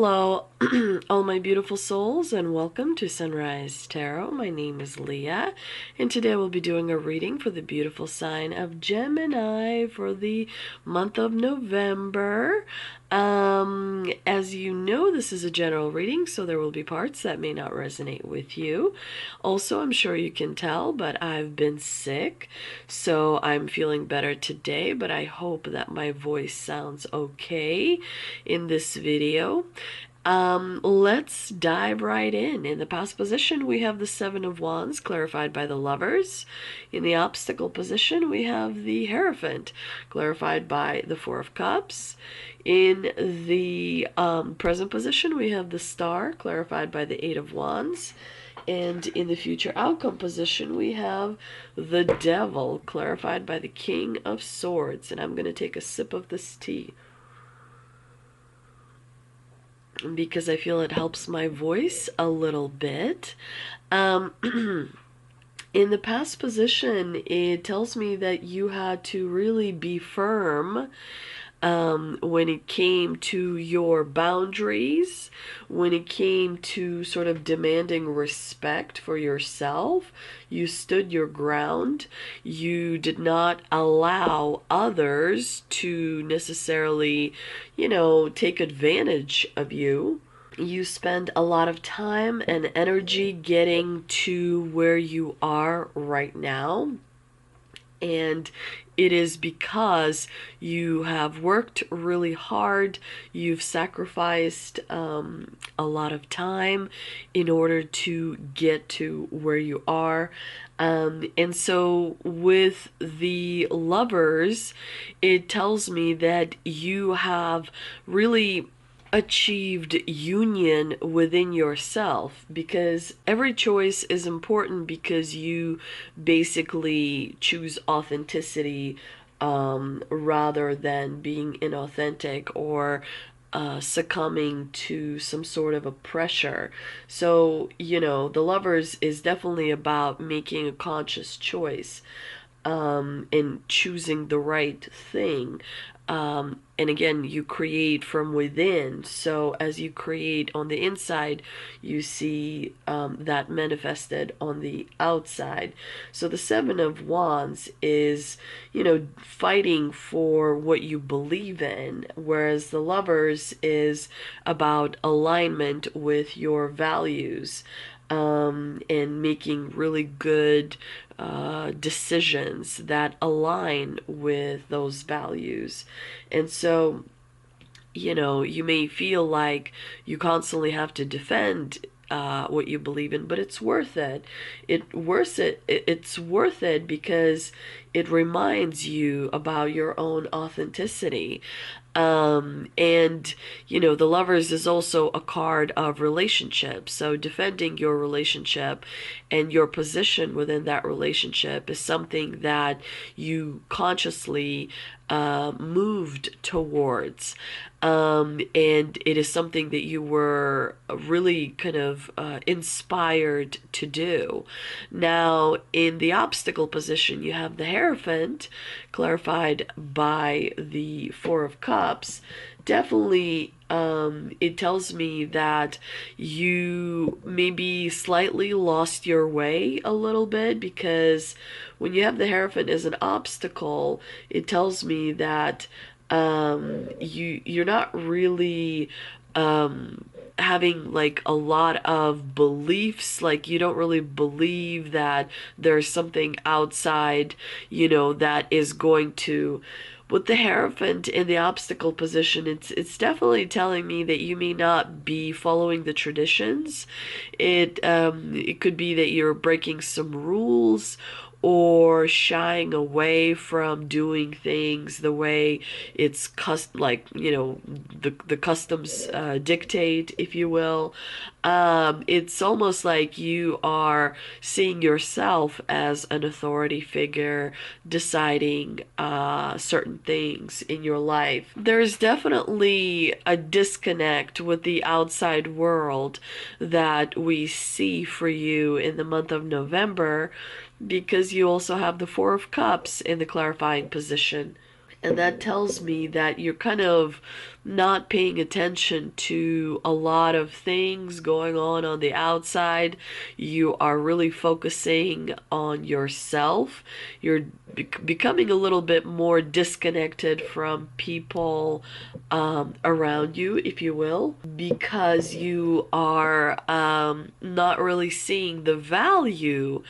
Hello, all my beautiful souls, and welcome to Sunrise Tarot. My name is Leah, and today we'll be doing a reading for the beautiful sign of Gemini for the month of November. As you know, this is a general reading, so there will be parts that may not resonate with you. Also, I'm sure you can tell, but I've been sick, so I'm feeling better today, but I hope that my voice sounds okay in this video. Let's dive right in. In the past position, we have the Seven of Wands, clarified by the Lovers. In the obstacle position, we have the Hierophant, clarified by the Four of Cups. In the present position, we have the Star, clarified by the Eight of Wands. And in the future outcome position, we have the Devil, clarified by the King of Swords. And I'm going to take a sip of this tea because I feel it helps my voice a little bit. In the past position, it tells me that you had to really be firm when it came to your boundaries, when it came to sort of demanding respect for yourself. You stood your ground. You did not allow others to necessarily, take advantage of you. You spend a lot of time and energy getting to where you are right now. And it is because you have worked really hard, you've sacrificed a lot of time in order to get to where you are. And so with the Lovers, it tells me that you have really achieved union within yourself, because every choice is important because you basically choose authenticity rather than being inauthentic or succumbing to some sort of a pressure. So, the Lovers is definitely about making a conscious choice and choosing the right thing. And again, you create from within. So as you create on the inside, you see that manifested on the outside. So the Seven of Wands is, fighting for what you believe in, whereas the Lovers is about alignment with your values. And making really good decisions that align with those values. And so, you may feel like you constantly have to defend what you believe in, but it's worth it. It's worth it because it reminds you about your own authenticity. And the Lovers is also a card of relationship. So defending your relationship and your position within that relationship is something that you consciously moved towards. And it is something that you were really kind of inspired to do. Now, in the obstacle position, you have the Hierophant, clarified by the Four of Cups. Definitely, it tells me that you maybe slightly lost your way a little bit, because when you have the Hierophant as an obstacle, it tells me that you're not really having like a lot of beliefs. Like, you don't really believe that there's something outside, that is going to. With the Hierophant in the obstacle position, it's definitely telling me that you may not be following the traditions. It could be that you're breaking some rules, or shying away from doing things the way it's the customs dictate, if you will. It's almost like you are seeing yourself as an authority figure, deciding certain things in your life. There's definitely a disconnect with the outside world that we see for you in the month of November, because you also have the Four of Cups in the clarifying position. And that tells me that you're kind of not paying attention to a lot of things going on the outside. You are really focusing on yourself. You're becoming a little bit more disconnected from people around you, if you will, because you are not really seeing the value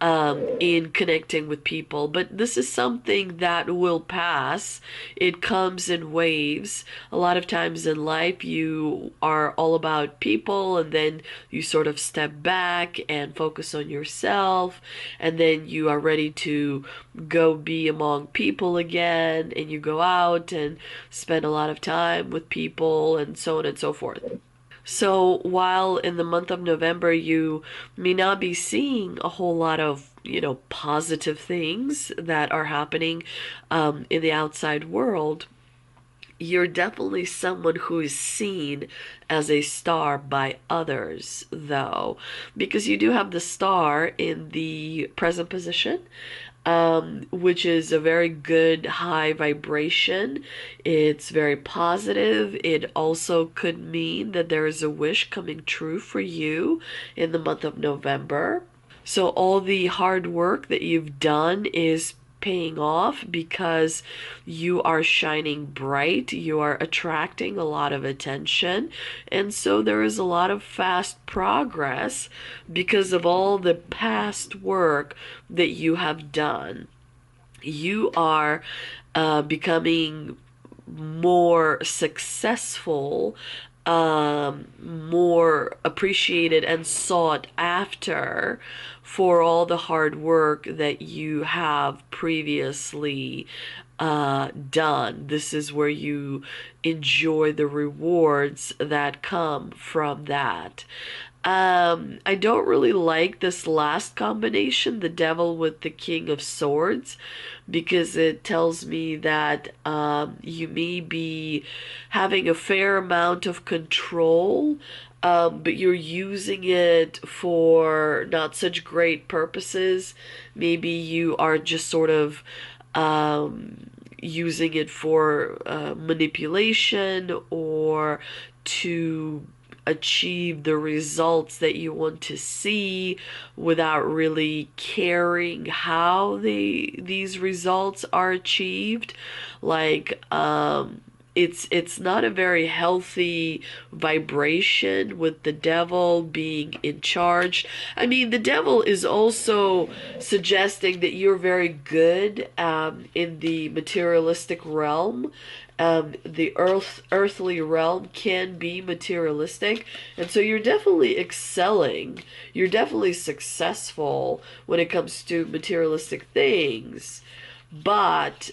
in connecting with people. But this is something that will pass. It comes in waves. A lot of times in life, you are all about people, and then you sort of step back and focus on yourself, and then you are ready to go be among people again, and you go out and spend a lot of time with people, and so on and so forth. So while in the month of November you may not be seeing a whole lot of, positive things that are happening in the outside world, you're definitely someone who is seen as a star by others, though, because you do have the star in the present position, which is a very good high vibration. It's very positive. It also could mean that there is a wish coming true for you in the month of November. So all the hard work that you've done is paying off because you are shining bright, you are attracting a lot of attention, and so there is a lot of fast progress because of all the past work that you have done. You are becoming more successful, more appreciated and sought after for all the hard work that you have previously done. This is where you enjoy the rewards that come from that. I don't really like this last combination, the devil with the king of swords, because it tells me that you may be having a fair amount of control, but you're using it for not such great purposes. Maybe you are just sort of using it for manipulation or to achieve the results that you want to see without really caring how these results are achieved. Like it's not a very healthy vibration with the devil being in charge. I mean, the devil is also suggesting that you're very good in the materialistic realm. The earthly realm can be materialistic, and so you're definitely excelling. You're definitely successful when it comes to materialistic things, but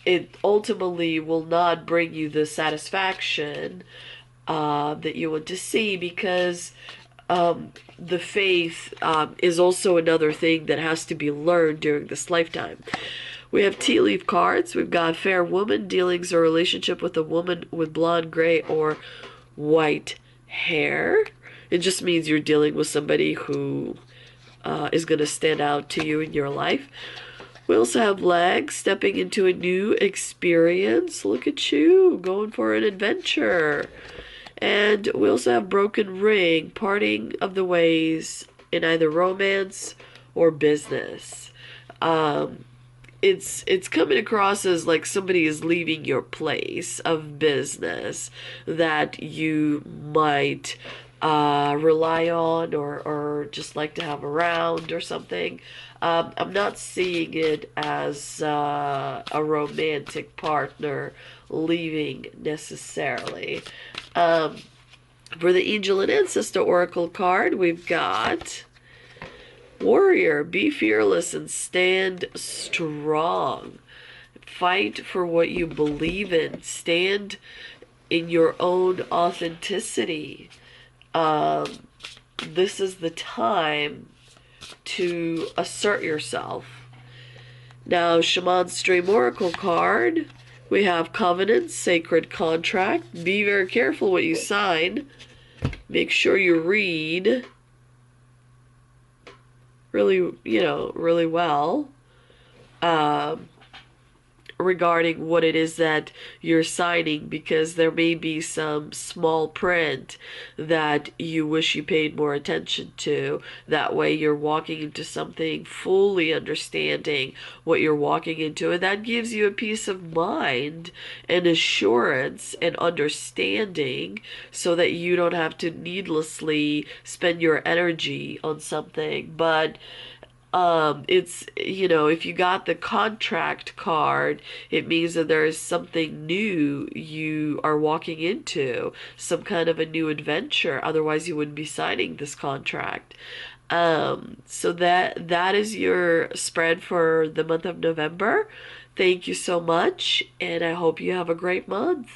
it ultimately will not bring you the satisfaction that you want to see, because the faith is also another thing that has to be learned during this lifetime. We have tea leaf cards. We've got fair woman, dealings or relationship with a woman with blonde, gray, or white hair. It just means you're dealing with somebody who is going to stand out to you in your life. We also have legs, stepping into a new experience. Look at you, going for an adventure. And we also have broken ring, parting of the ways in either romance or business. It's coming across as like somebody is leaving your place of business that you might rely on or just like to have around or something. I'm not seeing it as a romantic partner leaving necessarily. For the Angel and Ancestor Oracle card, we've got Warrior, be fearless and stand strong. Fight for what you believe in. Stand in your own authenticity. This is the time to assert yourself. Now, Shaman's Dream Oracle card, we have Covenant, Sacred Contract. Be very careful what you sign. Make sure you read really well. regarding what it is that you're signing, because there may be some small print that you wish you paid more attention to. That way you're walking into something fully understanding what you're walking into, and that gives you a peace of mind and assurance and understanding, so that you don't have to needlessly spend your energy on something. But it's, if you got the contract card, it means that there is something new you are walking into, some kind of a new adventure. Otherwise, you wouldn't be signing this contract. So that is your spread for the month of November. Thank you so much, and I hope you have a great month.